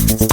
Alright,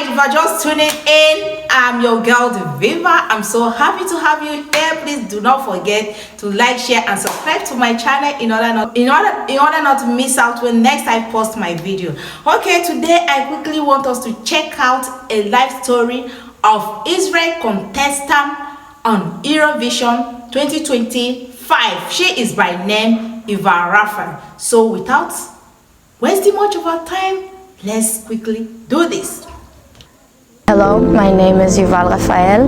if you're just tuning in, I'm your girl Viva. I'm so happy to have you here. Please do not forget to like, share and subscribe to my channel in order not to miss out when next I post my video. Okay, today I quickly want us to check out a life story of Israel contestant on Eurovision 2025. She is by name Yuval Raphael. So without wasting much of our time, let's quickly do this. Hello, my name is Yuval Raphael.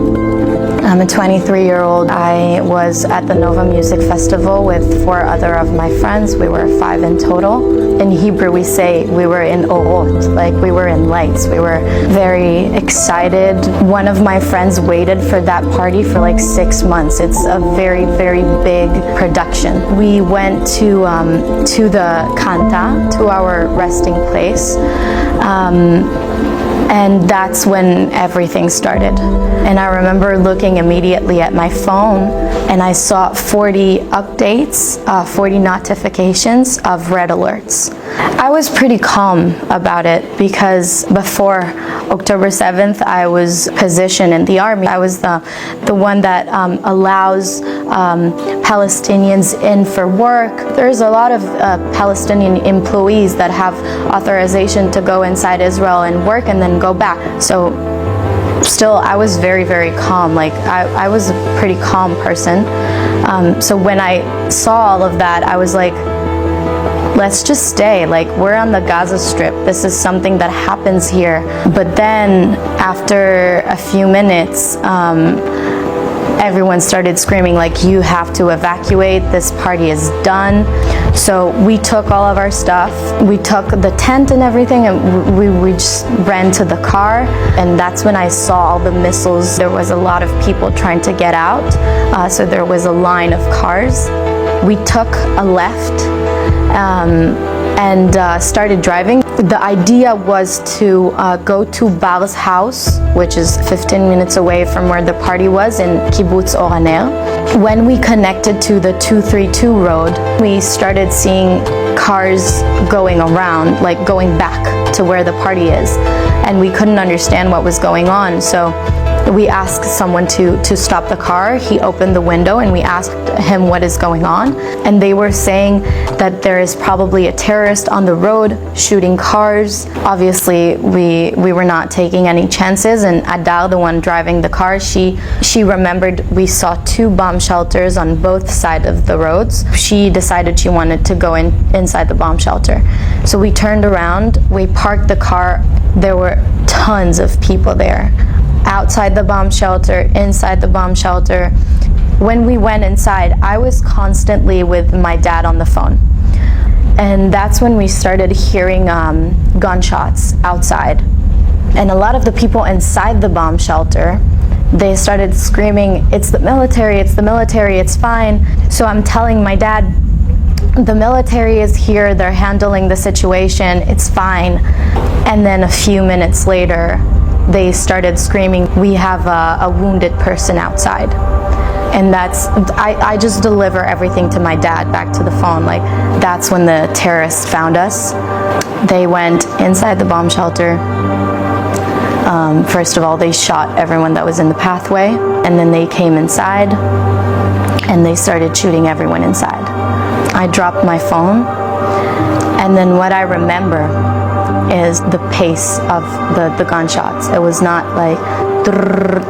I'm a 23-year-old. I was at the Navo Music Festival with 4 other of my friends. We were 5 in total. In Hebrew, we say we were in orot, like we were in lights. We were very excited. One of my friends waited for that party for like 6 months. It's a very, very big production. We went to the Kanta, to our resting place. And that's when everything started. And I remember looking immediately at my phone and I saw 40 updates, 40 notifications of red alerts. I was pretty calm about it because before October 7th, I was positioned in the army. I was the one that allows Palestinians in for work. There's a lot of Palestinian employees that have authorization to go inside Israel and work and then go back. So still, I was very, very calm. Like I was a pretty calm person. So when I saw all of that, I was like, let's just stay. Like, we're on the Gaza Strip. This is something that happens here. But then after a few minutes, everyone started screaming like, you have to evacuate, this party is done. So we took all of our stuff, we took the tent and everything, and we just ran to the car. And that's when I saw all the missiles. There was a lot of people trying to get out, so there was a line of cars. We took a left and started driving. The idea was to go to Bar's house, which is 15 minutes away from where the party was in Kibbutz Oraner. When we connected to the 232 road, we started seeing cars going around, like going back to where the party is. And we couldn't understand what was going on. So we asked someone to stop the car. He opened the window and we asked him what is going on. And they were saying that there is probably a terrorist on the road shooting cars. Obviously, we were not taking any chances. And Adar, the one driving the car, she remembered we saw 2 bomb shelters on both sides of the roads. She decided she wanted to go inside the bomb shelter. So we turned around, we parked the car. There were tons of people there. Outside the bomb shelter, inside the bomb shelter. When we went inside, I was constantly with my dad on the phone. And that's when we started hearing gunshots outside. And a lot of the people inside the bomb shelter, they started screaming, it's the military, it's fine. So I'm telling my dad, the military is here, they're handling the situation, it's fine. And then a few minutes later, they started screaming, we have a wounded person outside. And that's, I just deliver everything to my dad back to the phone. Like, that's when the terrorists found us. They went inside the bomb shelter. First of all, they shot everyone that was in the pathway. And then they came inside and they started shooting everyone inside. I dropped my phone. And then what I remember is the pace of the gunshots. It was not like,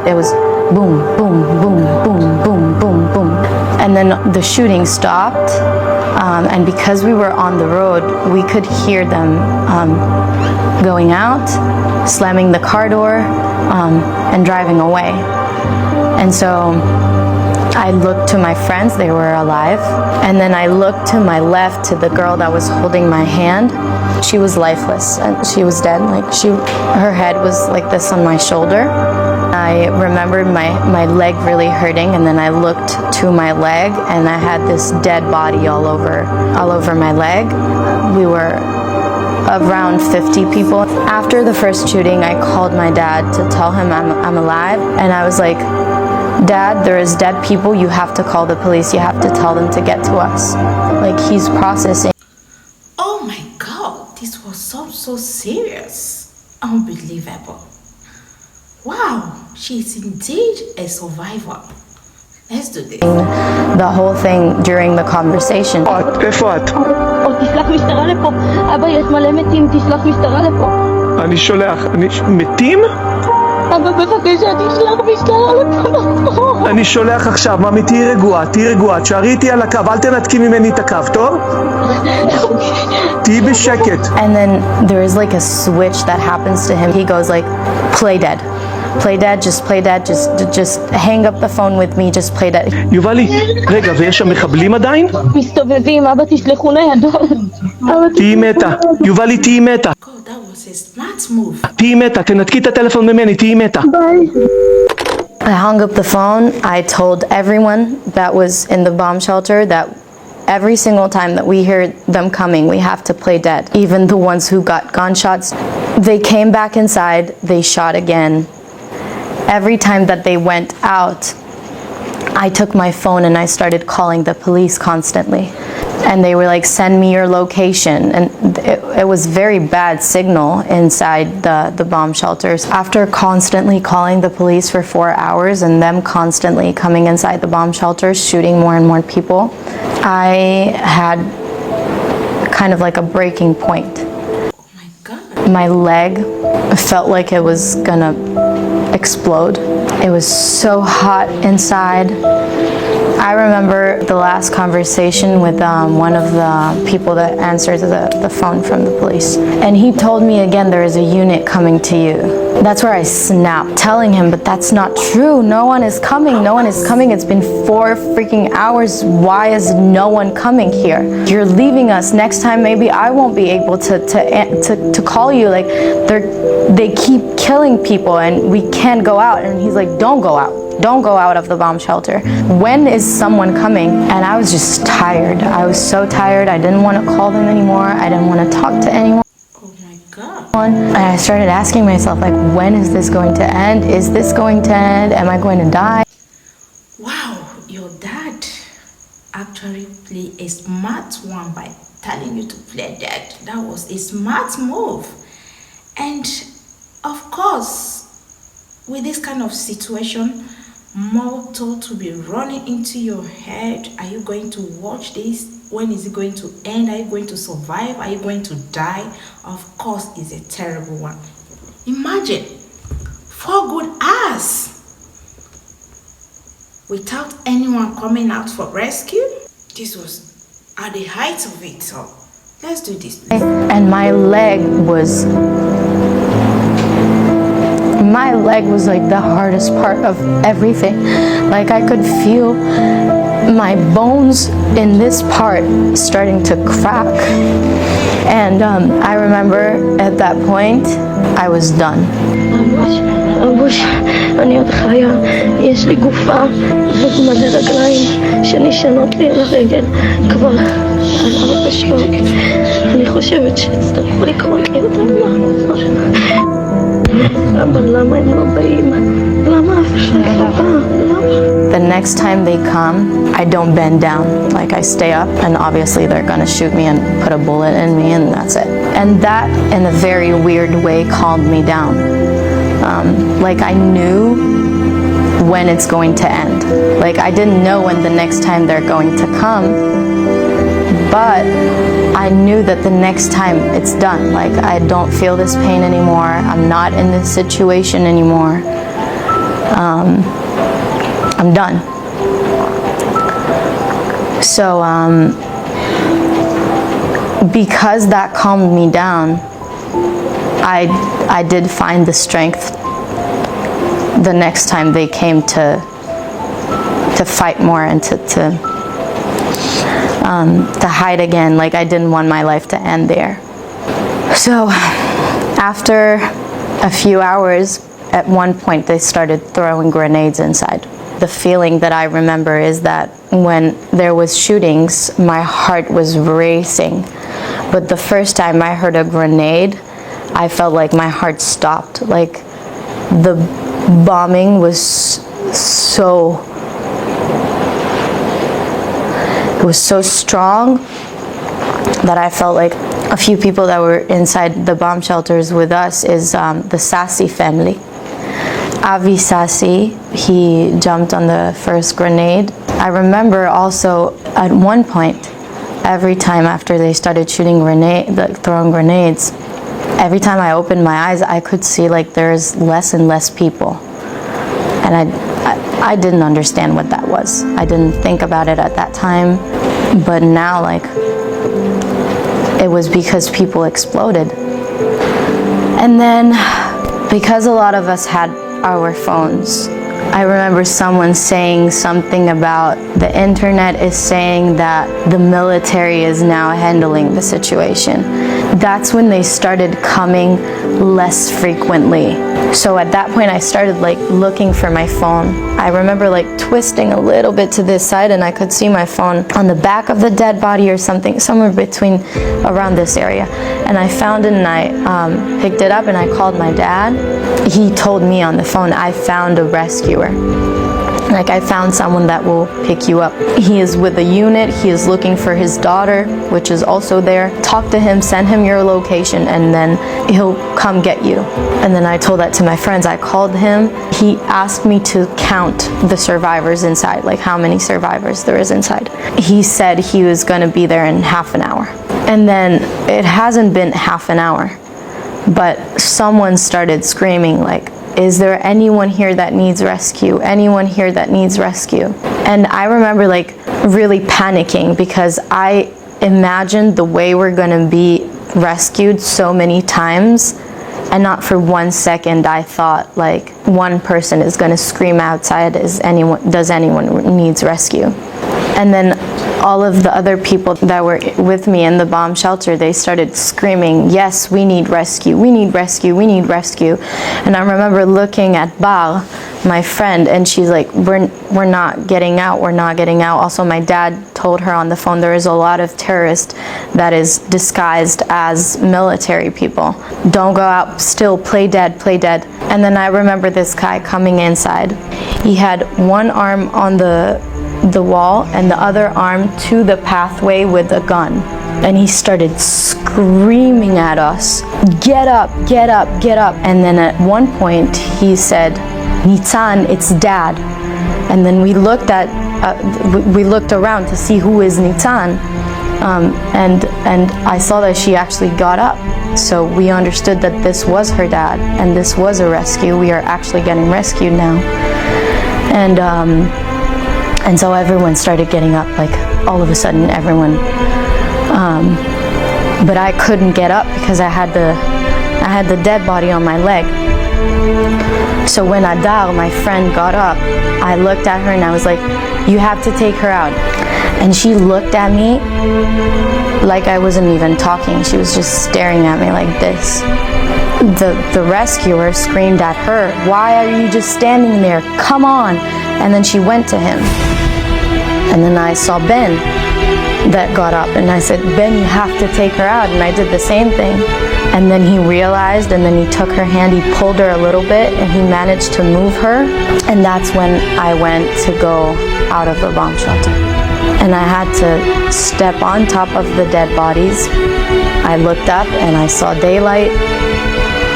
it was boom, boom, boom, boom, boom, boom, boom. And then the shooting stopped. And because we were on the road, we could hear them going out, slamming the car door, and driving away. And so I looked to my friends, they were alive. And then I looked to my left to the girl that was holding my hand. She was lifeless and she was dead. Like her head was like this on my shoulder. I remembered my leg really hurting, and then I looked to my leg and I had this dead body all over my leg. We were around 50 people. After the first shooting, I called my dad to tell him I'm alive, and I was like, Dad, there is dead people. You have to call the police. You have to tell them to get to us. Like, he's processing. Oh my God, this was so serious. Unbelievable. Wow, she is indeed a survivor. Let's do this. The whole thing during the conversation. איפה את? תשלח משטרה לפה. אבא, יש מלא מתים, תשלח משטרה לפה. אני שולח. מתים? אבא, בבקשה, תשלח משטרה לפה. אני שולח עכשיו. ממי, תהי רגועה. תשארי איתי על הקו, אל תנתקי ממני את הקו, טוב? תהי בשקט. And then there is like a switch that happens to him. He goes like, play dead. Play dead, just play dead, just hang up the phone with me, just play dead. יובלי, רגע, ויש שם מחבלים עדיין? מסתובבים, אבא, תשלחו ניידות. תהי מתה. יובלי, תהי מתה. God, that was a smart move. תהי מתה, תנתקי את הטלפון ממני, תהי מתה. I hung up the phone. I told everyone that was in the bomb shelter that every single time that we hear them coming, we have to play dead. Even the ones who got gunshots. They came back inside, they shot again. Every time that they went out, I took my phone and I started calling the police constantly. And they were like, send me your location. And it was very bad signal inside the bomb shelters. After constantly calling the police for 4 hours and them constantly coming inside the bomb shelters, shooting more and more people, I had kind of like a breaking point. Oh my God. My leg felt like it was gonna explode. It was so hot inside. I remember the last conversation with one of the people that answered the phone from the police. And he told me again, there is a unit coming to you. That's where I snapped, telling him, but that's not true. No one is coming. No one is coming. It's been 4 freaking hours. Why is no one coming here? You're leaving us. Next time, maybe I won't be able to call you. Like, they keep killing people and we can't go out. And he's like, don't go out. Don't go out of the bomb shelter. When is someone coming? And I was just tired. I was so tired. I didn't want to call them anymore. I didn't want to talk to anyone. Oh my God. And I started asking myself, like, when is this going to end? Is this going to end? Am I going to die? Wow, your dad actually played a smart one by telling you to play dead. That was a smart move. And of course, with this kind of situation, more thoughts will be running into your head. Are you going to watch this? When is it going to end? Are you going to survive? Are you going to die? Of course, it's a terrible one. Imagine 4 good hours without anyone coming out for rescue. This was at the height of it. So let's do this, please. And my leg was like the hardest part of everything. Like, I could feel my bones in this part starting to crack. And I remember at that point, I was done. אבוש, אני עוד חיה, יש לי גופה ומלא רגליים שנשענות לי על הרגל כבר על 4 שעות. אני חושבת שצטרכו לקרוא לי אותם. אבל למה הם לא באים? למה אף אחד לא בא? למה? The next time they come, I don't bend down. Like, I stay up, and obviously they're gonna shoot me and put a bullet in me, and that's it. And that, in a very weird way, calmed me down. Like, I knew when it's going to end. Like, I didn't know when the next time they're going to come, but I knew that the next time it's done. Like, I don't feel this pain anymore. I'm not in this situation anymore. I'm done. So, because that calmed me down, I did find the strength the next time they came to fight more and to hide again. Like, I didn't want my life to end there. So after a few hours, at one point they started throwing grenades inside. The feeling that I remember is that when there was shootings, my heart was racing. But the first time I heard a grenade, I felt like my heart stopped. Like the bombing was so strong that I felt like a few people that were inside the bomb shelters with us is the Sassi family. Avi Sassi, he jumped on the first grenade. I remember also at one point, every time after they started shooting throwing grenades, every time I opened my eyes, I could see like there's less and less people. And I didn't understand what that was. I didn't think about it at that time. But now, like, it was because people exploded. And then, because a lot of us had our phones, I remember someone saying something about the internet is saying that the military is now handling the situation. That's when they started coming less frequently. So at that point I started like looking for my phone. I remember like twisting a little bit to this side and I could see my phone on the back of the dead body or something, somewhere between around this area. And I found it and I picked it up and I called my dad. He told me on the phone, I found a rescuer. Like, I found someone that will pick you up. He is with a unit. He is looking for his daughter, which is also there. Talk to him, send him your location, and then he'll come get you. And then I told that to my friends. I called him. He asked me to count the survivors inside, like how many survivors there is inside. He said he was going to be there in half an hour. And then it hasn't been half an hour, but someone started screaming like, is there anyone here that needs rescue? Anyone here that needs rescue? And I remember like really panicking because I imagined the way we're gonna be rescued so many times, and not for 1 second I thought like one person is gonna scream outside, does anyone needs rescue? And then all of the other people that were with me in the bomb shelter, they started screaming, yes, we need rescue, we need rescue, we need rescue. And I remember looking at Bar, my friend, and she's like, we're not getting out, we're not getting out. Also, my dad told her on the phone, there is a lot of terrorists that is disguised as military people. Don't go out, still play dead, play dead. And then I remember this guy coming inside. He had one arm on the wall and the other arm to the pathway with a gun, and he started screaming at us, get up, get up, get up. And then at one point he said, Nitzan, it's dad. And then we looked around to see who is Nitzan, and I saw that she actually got up. So we understood that this was her dad and this was a rescue. We are actually getting rescued now. And so everyone started getting up, like all of a sudden everyone, but I couldn't get up because I had the dead body on my leg. So when Adar, my friend, got up, I looked at her and I was like, you have to take her out. And she looked at me like I wasn't even talking. She was just staring at me like this. The rescuer screamed at her, why are you just standing there? Come on. And then she went to him. And then I saw Ben that got up and I said, Ben, you have to take her out. And I did the same thing. And then he realized, and then he took her hand, he pulled her a little bit and he managed to move her. And that's when I went to go out of the bomb shelter. And I had to step on top of the dead bodies. I looked up and I saw daylight.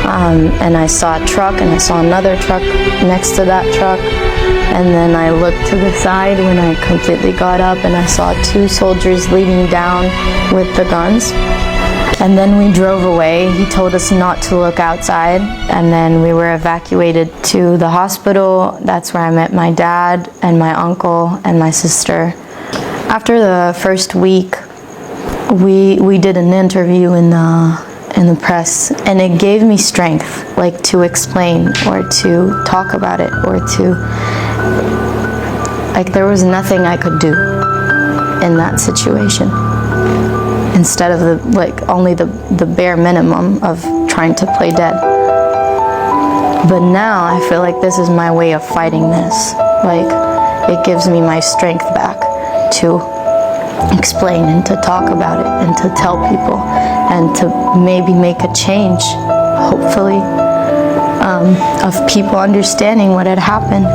And I saw a truck and I saw another truck next to that truck. And then I looked to the side when I completely got up and I saw 2 soldiers leaning down with the guns. And then we drove away. He told us not to look outside. And then we were evacuated to the hospital. That's where I met my dad and my uncle and my sister. After the first week, we did an interview in the press, and it gave me strength, like to explain or to talk about it or to, like, there was nothing I could do in that situation instead of only the bare minimum of trying to play dead. But now I feel like this is my way of fighting this. Like, it gives me my strength back to explain and to talk about it and to tell people and to maybe make a change, hopefully, of people understanding what had happened.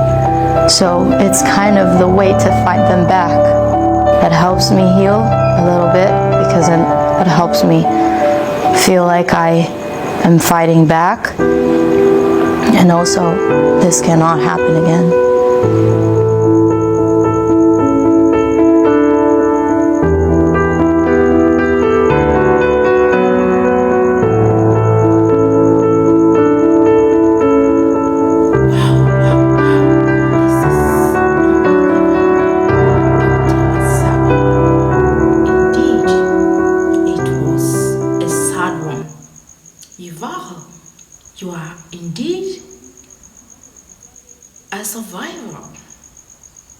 So it's kind of the way to fight them back. It helps me heal a little bit because it helps me feel like I am fighting back, and also this cannot happen again. Yuval, you are indeed a survivor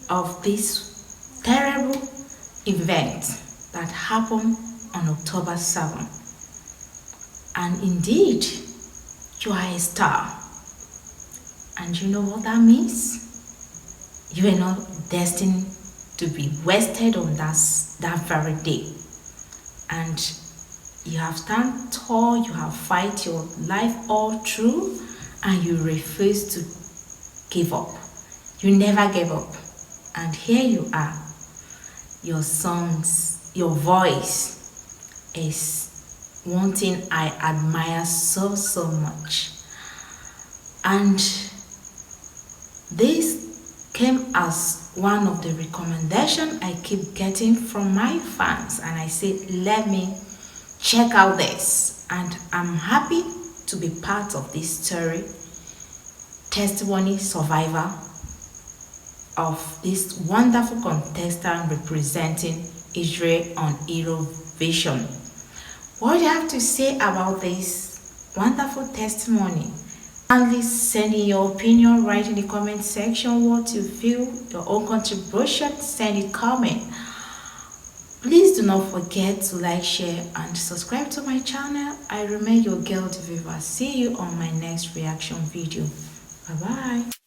of this terrible event that happened on October 7th. And indeed, you are a star. And you know what that means? You are not destined to be wasted on that very day. And you have stand tall, you have fight your life all through, and you refuse to give up. You never gave up. And here you are. Your songs, your voice is one thing I admire so much. And this came as one of the recommendations I keep getting from my fans, and I said, let me check out this. And I'm happy to be part of this story, testimony survivor of this wonderful contestant representing Israel on Eurovision. What do you have to say about this wonderful testimony? Kindly send in your opinion, write in the comment section what you feel, your own contribution, send it comment. Please do not forget to like, share and subscribe to my channel. I remain your girl Yuval. See you on my next reaction video. Bye bye.